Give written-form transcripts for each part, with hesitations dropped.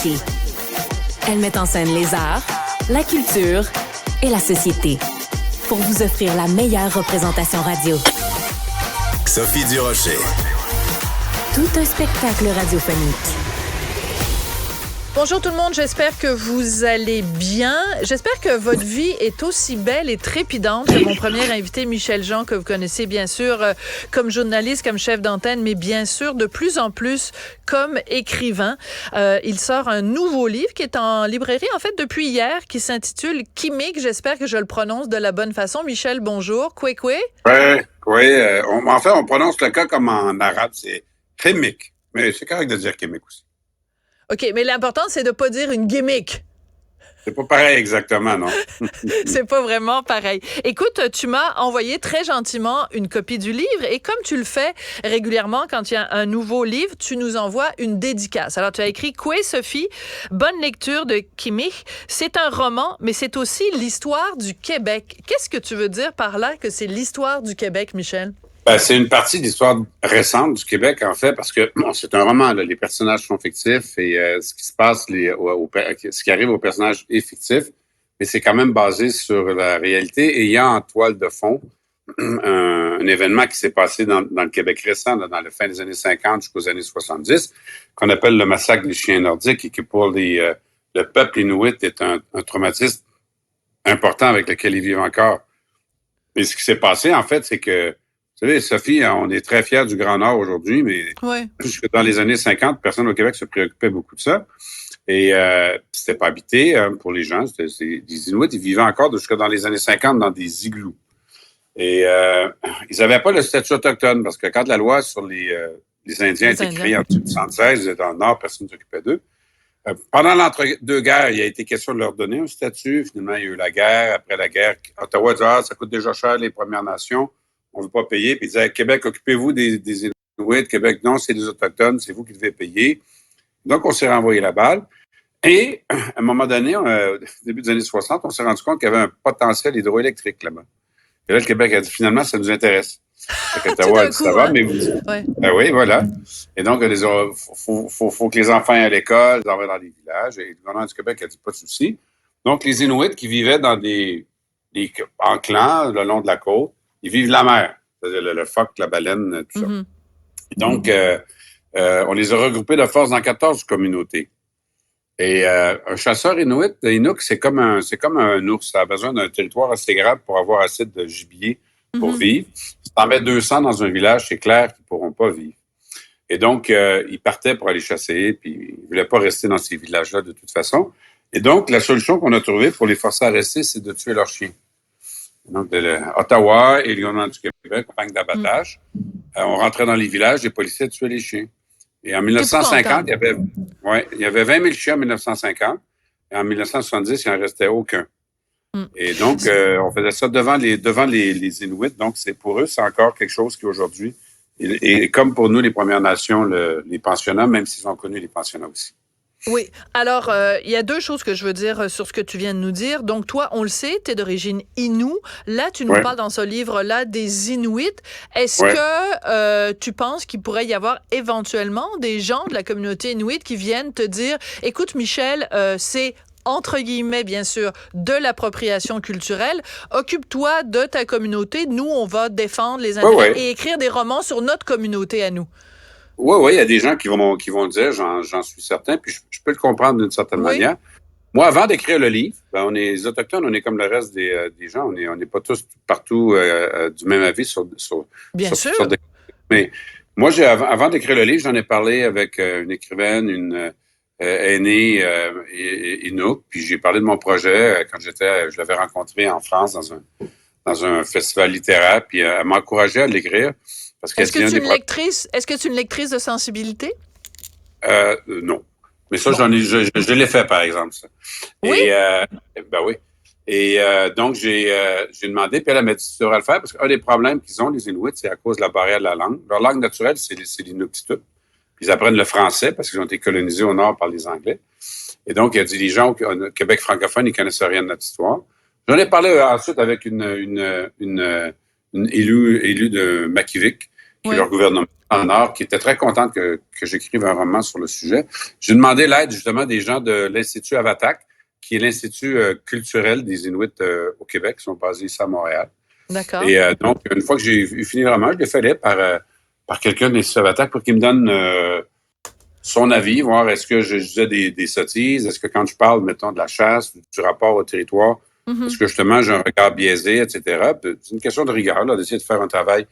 Community. Elle met en scène les arts, la culture et la société pour vous offrir la meilleure représentation radio. Sophie Durocher. Tout un spectacle radiophonique. Bonjour tout le monde, j'espère que vous allez bien. J'espère que votre vie est aussi belle et trépidante que mon premier invité, Michel Jean, que vous connaissez bien sûr comme journaliste, comme chef d'antenne, mais bien sûr de plus en plus comme écrivain. Il sort un nouveau livre qui est en librairie, en fait, depuis hier, qui s'intitule « Kimik ». J'espère que je le prononce de la bonne façon. Michel, bonjour. Kwekwe? Oui. En fait, on prononce le cas comme en arabe, c'est « Kimik ». Mais c'est correct de dire « Kimik » aussi. OK, mais l'important, c'est de pas dire une gimmick. C'est pas pareil exactement, non? C'est pas vraiment pareil. Écoute, tu m'as envoyé très gentiment une copie du livre et comme tu le fais régulièrement quand il y a un nouveau livre, tu nous envoies une dédicace. Alors, tu as écrit « Koué Sophie, bonne lecture de Kimik ». C'est un roman, mais c'est aussi l'histoire du Québec. Qu'est-ce que tu veux dire par là que c'est l'histoire du Québec, Michel? C'est une partie de l'histoire récente du Québec, en fait, parce que c'est un roman, là, les personnages sont fictifs et ce qui se passe, ce qui arrive aux personnages est fictif, mais c'est quand même basé sur la réalité. Et il y a en toile de fond un événement qui s'est passé dans le Québec récent, là, dans la fin des années 50 jusqu'aux années 70, qu'on appelle le massacre des chiens nordiques et qui, pour le peuple inuit, est un traumatisme important avec lequel ils vivent encore. Et ce qui s'est passé, en fait, c'est que vous savez, Sophie, on est très fiers du Grand Nord aujourd'hui, mais jusque dans les années 50, personne au Québec se préoccupait beaucoup de ça. Et c'était pas habité pour les gens. Les Inuits, ils vivaient encore jusque dans les années 50 dans des igloos. Et ils n'avaient pas le statut autochtone, parce que quand la loi sur les Indiens a été créée en 1976, dans le Nord, personne ne s'occupait d'eux. Pendant l'entre-deux-guerres, il a été question de leur donner un statut. Finalement, il y a eu la guerre. Après la guerre, Ottawa a dit « ça coûte déjà cher les Premières Nations. On ne veut pas payer. » Puis il disait, Québec, occupez-vous des Inuits. Québec, non, c'est des Autochtones, c'est vous qui devez payer. Donc, on s'est renvoyé la balle. Et, à un moment donné, au début des années 60, on s'est rendu compte qu'il y avait un potentiel hydroélectrique là-bas. Et là, le Québec a dit, finalement, ça nous intéresse. Ottawa a dit, ça va, mais vous dites. Ben oui, voilà. Et donc, il faut que les enfants aient à l'école, ils envoient dans les villages. Et le gouvernement du Québec a dit, pas de souci. Donc, les Inuits qui vivaient dans en clans, le long de la côte, ils vivent la mer, c'est-à-dire le phoque, la baleine, tout ça. Et donc, on les a regroupés de force dans 14 communautés. Et un chasseur Inuk, c'est comme un ours. Ça a besoin d'un territoire assez grand pour avoir assez de gibier pour vivre. Si t'en mets 200 dans un village, c'est clair qu'ils ne pourront pas vivre. Et donc, ils partaient pour aller chasser, puis ils ne voulaient pas rester dans ces villages-là de toute façon. Et donc, la solution qu'on a trouvée pour les forcer à rester, c'est de tuer leurs chiens. Donc, Ottawa et le gouvernement du Québec, campagne d'abattage, on rentrait dans les villages, les policiers tuaient les chiens. Et en 1950, il y avait 20 000 chiens en 1950. Et en 1970, il n'en restait aucun. Et donc, on faisait ça devant les Inuits. Donc, pour eux, c'est encore quelque chose qui aujourd'hui, et comme pour nous, les Premières Nations, les pensionnats, même s'ils ont connu les pensionnats aussi. Oui. Alors, il y a deux choses que je veux dire sur ce que tu viens de nous dire. Donc, toi, on le sait, tu es d'origine Innu. Là, tu nous parles dans ce livre-là des Inuits. Est-ce que tu penses qu'il pourrait y avoir éventuellement des gens de la communauté Inuit qui viennent te dire « Écoute, Michel, c'est... » entre guillemets, bien sûr, de l'appropriation culturelle. Occupe-toi de ta communauté. Nous, on va défendre les intérêts et écrire des romans sur notre communauté à nous. Oui, il y a des gens qui vont le dire, j'en suis certain, puis je peux le comprendre d'une certaine manière. Moi, avant d'écrire le livre, les Autochtones, on est comme le reste des gens, on n'est pas tous partout du même avis sur Bien sûr. Mais moi, avant d'écrire le livre, j'en ai parlé avec une écrivaine, une aînée Inuk, puis j'ai parlé de mon projet quand je l'avais rencontrée en France dans un festival littéraire, puis elle m'a encouragé à l'écrire. Est-ce que tu es une lectrice de sensibilité? Non. Mais ça, je l'ai fait, par exemple. Ça. Oui? Et, oui. Et donc, j'ai demandé, puis elle m'a dit, tu devrais le faire, parce qu'un des problèmes qu'ils ont, les Inuits, c'est à cause de la barrière de la langue. Leur langue naturelle, c'est l'Inuktitut. Puis ils apprennent le français, parce qu'ils ont été colonisés au nord par les Anglais. Et donc, il a dit, les gens au Québec francophone, ils connaissent rien de notre histoire. J'en ai parlé ensuite avec une élue de Makivik, qui est leur gouvernement, dans le Nord qui était très contente que j'écrive un roman sur le sujet. J'ai demandé l'aide justement des gens de l'Institut Avatak, qui est l'Institut culturel des Inuits au Québec, qui sont basés ici à Montréal. D'accord. Et donc, une fois que j'ai eu fini le roman, je l'ai fait lire par quelqu'un de l'Institut Avatak pour qu'il me donne son avis, voir est-ce que je disais des sottises, est-ce que quand je parle, mettons, de la chasse, du rapport au territoire, est-ce que justement j'ai un regard biaisé, etc. C'est une question de rigueur, là, d'essayer de faire un travail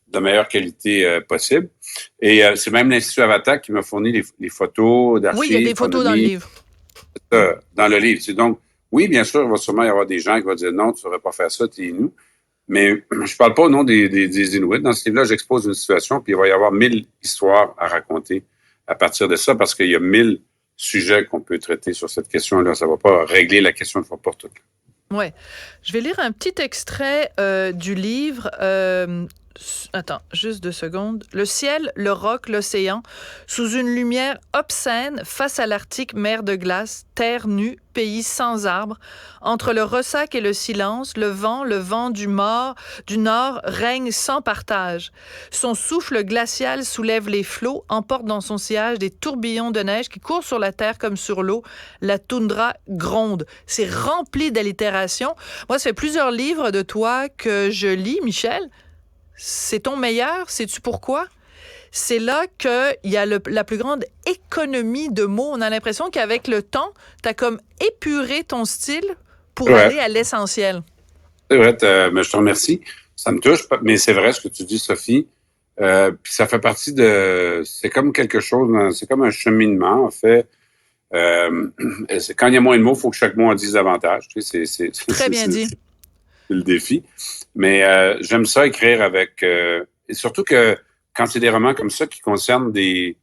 de meilleure qualité possible. Et c'est même l'Institut Avatak qui m'a fourni les photos d'archives. Oui, il y a des photos dans le livre. Dans le livre. C'est donc, oui, bien sûr, il va sûrement y avoir des gens qui vont dire non, tu ne devrais pas faire ça, tu es nous. Mais je ne parle pas au nom des Inuits. Dans ce livre-là, j'expose une situation, puis il va y avoir 1000 histoires à raconter à partir de ça, parce qu'il y a 1000 sujets qu'on peut traiter sur cette question-là. Ça ne va pas régler la question une fois pour toutes. Oui. Je vais lire un petit extrait du livre. Attends, juste 2 secondes. Le ciel, le roc, l'océan, sous une lumière obscène, face à l'Arctique, mer de glace, terre nue, pays sans arbres, entre le ressac et le silence, le vent du nord règne sans partage. Son souffle glacial soulève les flots, emporte dans son sillage des tourbillons de neige qui courent sur la terre comme sur l'eau. La toundra gronde. C'est rempli d'allitération. Moi, ça fait plusieurs livres de toi que je lis, Michel. C'est ton meilleur. Sais-tu pourquoi? C'est là qu'il y a la plus grande économie de mots. On a l'impression qu'avec le temps, tu as comme épuré ton style pour aller à l'essentiel. C'est vrai, mais je te remercie. Ça me touche, mais c'est vrai ce que tu dis, Sophie. Puis ça fait partie de... C'est comme quelque chose, c'est comme un cheminement, en fait. Quand il y a moins de mots, il faut que chaque mot en dise davantage. Tu sais, c'est très bien dit. C'est le défi. Mais j'aime ça écrire avec... et surtout que quand c'est des romans comme ça qui concernent des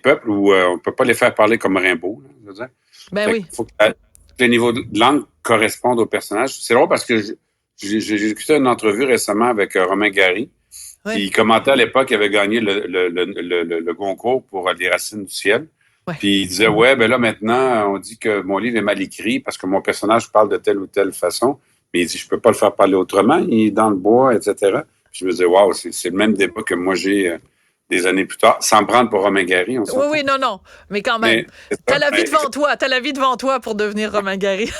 peuples où on ne peut pas les faire parler comme Rimbaud, là, je veux dire. Ben oui. Il faut que les niveaux de langue correspondent aux personnages. C'est drôle parce que j'ai écouté une entrevue récemment avec Romain Gary. Oui. Il commentait à l'époque qu'il avait gagné le Goncourt pour Les Racines du ciel. Ouais. Puis il disait, ouais, ben là, maintenant, on dit que mon livre est mal écrit parce que mon personnage parle de telle ou telle façon. Mais il dit, je peux pas le faire parler autrement. Il est dans le bois, etc. Puis je me disais, waouh, c'est le même débat que moi j'ai des années plus tard, sans prendre pour Romain Gary. Oui, non. Mais quand même, t'as la vie devant toi. T'as la vie devant toi pour devenir Romain Gary.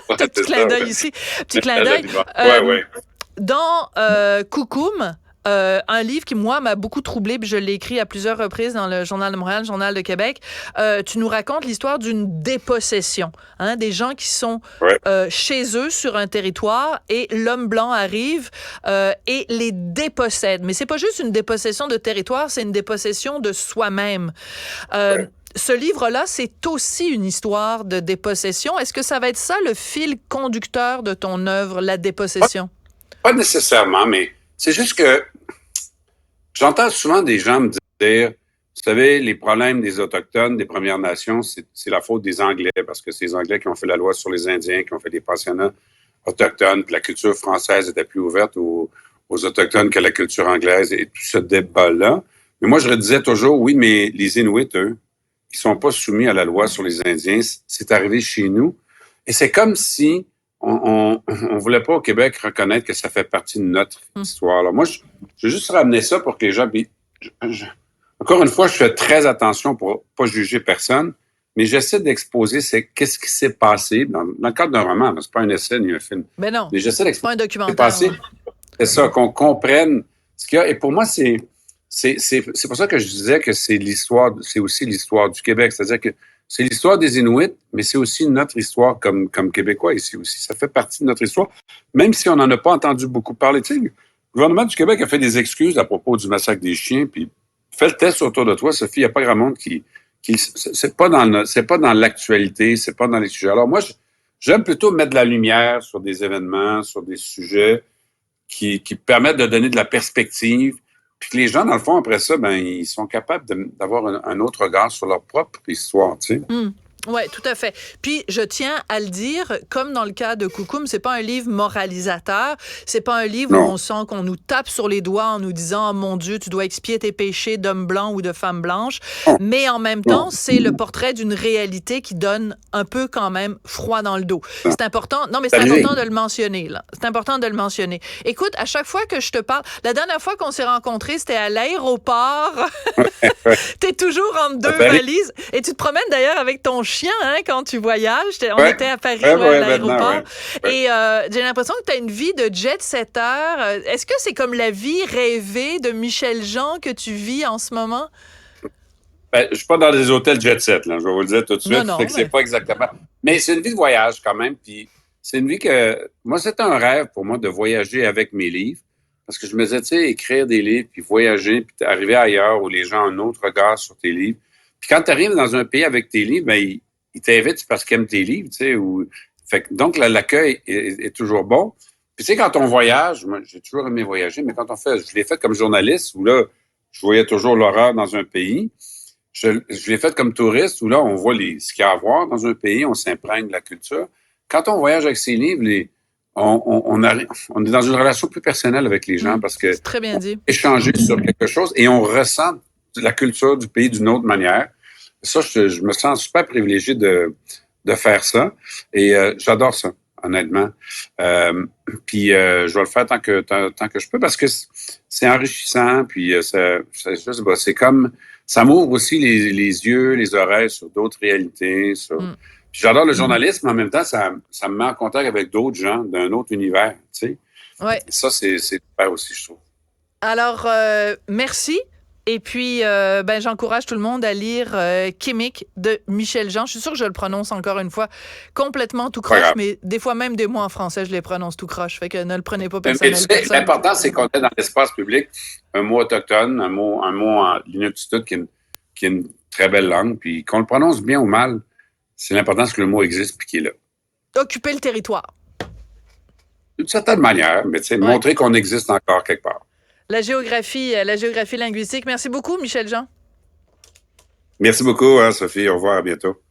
T'as petit clin d'œil ici. Petit clin d'œil. Oui. Dans Coucoum, un livre qui, moi, m'a beaucoup troublée, puis je l'ai écrit à plusieurs reprises dans le Journal de Montréal, le Journal de Québec. Tu nous racontes l'histoire d'une dépossession. Des gens qui sont chez eux sur un territoire et l'homme blanc arrive et les dépossède. Mais c'est pas juste une dépossession de territoire, c'est une dépossession de soi-même. Ce livre-là, c'est aussi une histoire de dépossession. Est-ce que ça va être ça le fil conducteur de ton œuvre, la dépossession? Pas nécessairement, mais c'est juste que j'entends souvent des gens me dire, vous savez, les problèmes des Autochtones, des Premières Nations, c'est la faute des Anglais, parce que c'est les Anglais qui ont fait la loi sur les Indiens, qui ont fait des pensionnats autochtones, puis la culture française était plus ouverte aux Autochtones que la culture anglaise, et tout ce débat-là. Mais moi, je disais toujours, oui, mais les Inuits, eux, ils sont pas soumis à la loi sur les Indiens, c'est arrivé chez nous. Et c'est comme si on voulait pas au Québec reconnaître que ça fait partie de notre histoire. Alors moi, je veux juste ramener ça pour que les gens... Encore une fois, je fais très attention pour pas juger personne, mais j'essaie d'exposer qu'est-ce qui s'est passé dans le cadre d'un roman. C'est pas un essai ni un film. Mais non, mais j'essaie d'exposer pas un documentaire. C'est ça, qu'on comprenne ce qu'il y a. Et pour moi, c'est pour ça que je disais que c'est aussi l'histoire du Québec. C'est-à-dire que c'est l'histoire des Inuits, mais c'est aussi notre histoire comme Québécois ici aussi. Ça fait partie de notre histoire, même si on n'en a pas entendu beaucoup parler. Tu sais, le gouvernement du Québec a fait des excuses à propos du massacre des chiens, puis fais le test autour de toi, Sophie, il n'y a pas grand monde qui c'est pas dans l'actualité, c'est pas dans les sujets. Alors moi, j'aime plutôt mettre de la lumière sur des événements, sur des sujets qui permettent de donner de la perspective, puis que les gens, dans le fond, après ça, ils sont capables d'avoir un autre regard sur leur propre histoire, tu sais. Oui, tout à fait. Puis, je tiens à le dire, comme dans le cas de Coucoum, c'est pas un livre moralisateur. C'est pas un livre où on sent qu'on nous tape sur les doigts en nous disant « Oh mon Dieu, tu dois expier tes péchés d'homme blanc ou de femme blanche. » Mais en même temps, c'est le portrait d'une réalité qui donne un peu quand même froid dans le dos. C'est important. Non, mais c'est important de le mentionner, là. C'est important de le mentionner. Écoute, à chaque fois que je te parle, la dernière fois qu'on s'est rencontrés, c'était à l'aéroport. T'es toujours entre deux valises. Et tu te promènes d'ailleurs avec ton chien, hein, quand tu voyages. On était à Paris, à l'aéroport. Et j'ai l'impression que tu as une vie de jet-setter. Est-ce que c'est comme la vie rêvée de Michel Jean que tu vis en ce moment? Ben, je suis pas dans des hôtels jet-set, là, je vais vous le dire tout de suite. C'est pas exactement. Mais c'est une vie de voyage quand même. Puis c'est une vie que... Moi, c'est un rêve pour moi de voyager avec mes livres. Parce que je me disais, tu sais, écrire des livres, puis voyager, puis arriver ailleurs où les gens ont un autre regard sur tes livres. Puis quand tu arrives dans un pays avec tes livres, ben, ils t'invitent parce qu'ils aiment tes livres, tu sais. Fait que, donc, l'accueil est toujours bon. Puis tu sais, quand on voyage, moi, j'ai toujours aimé voyager, mais quand on fait... Je l'ai fait comme journaliste, où là, je voyais toujours l'horreur dans un pays. Je l'ai fait comme touriste, où là, on voit ce qu'il y a à voir dans un pays, on s'imprègne de la culture. Quand on voyage avec ses livres, on est dans une relation plus personnelle avec les gens parce que c'est très bien dit. On échanger sur quelque chose et on ressent la culture du pays d'une autre manière. Ça, je me sens super privilégié de faire ça et j'adore ça, honnêtement. Puis je vais le faire tant que je peux parce que c'est enrichissant. Puis c'est comme ça m'ouvre aussi les yeux, les oreilles sur d'autres réalités. Puis j'adore le journalisme, mais en même temps, ça me met en contact avec d'autres gens d'un autre univers. Tu sais. Ouais. Ça, c'est super aussi, je trouve. Alors, merci. Et puis, j'encourage tout le monde à lire Kimmick de Michel Jean. Je suis sûre que je le prononce encore une fois complètement tout croche, mais des fois même des mots en français, je les prononce tout croche. Fait que ne le prenez pas personnel. L'important, c'est qu'on est dans l'espace public un mot autochtone, un mot en inuktitut qui est une très belle langue, puis qu'on le prononce bien ou mal, c'est l'important que le mot existe puis qu'il est là. Occuper le territoire. D'une certaine manière, mais tu sais, montrer qu'on existe encore quelque part. La géographie linguistique. Merci beaucoup, Michel Jean. Merci beaucoup, Sophie. Au revoir, à bientôt.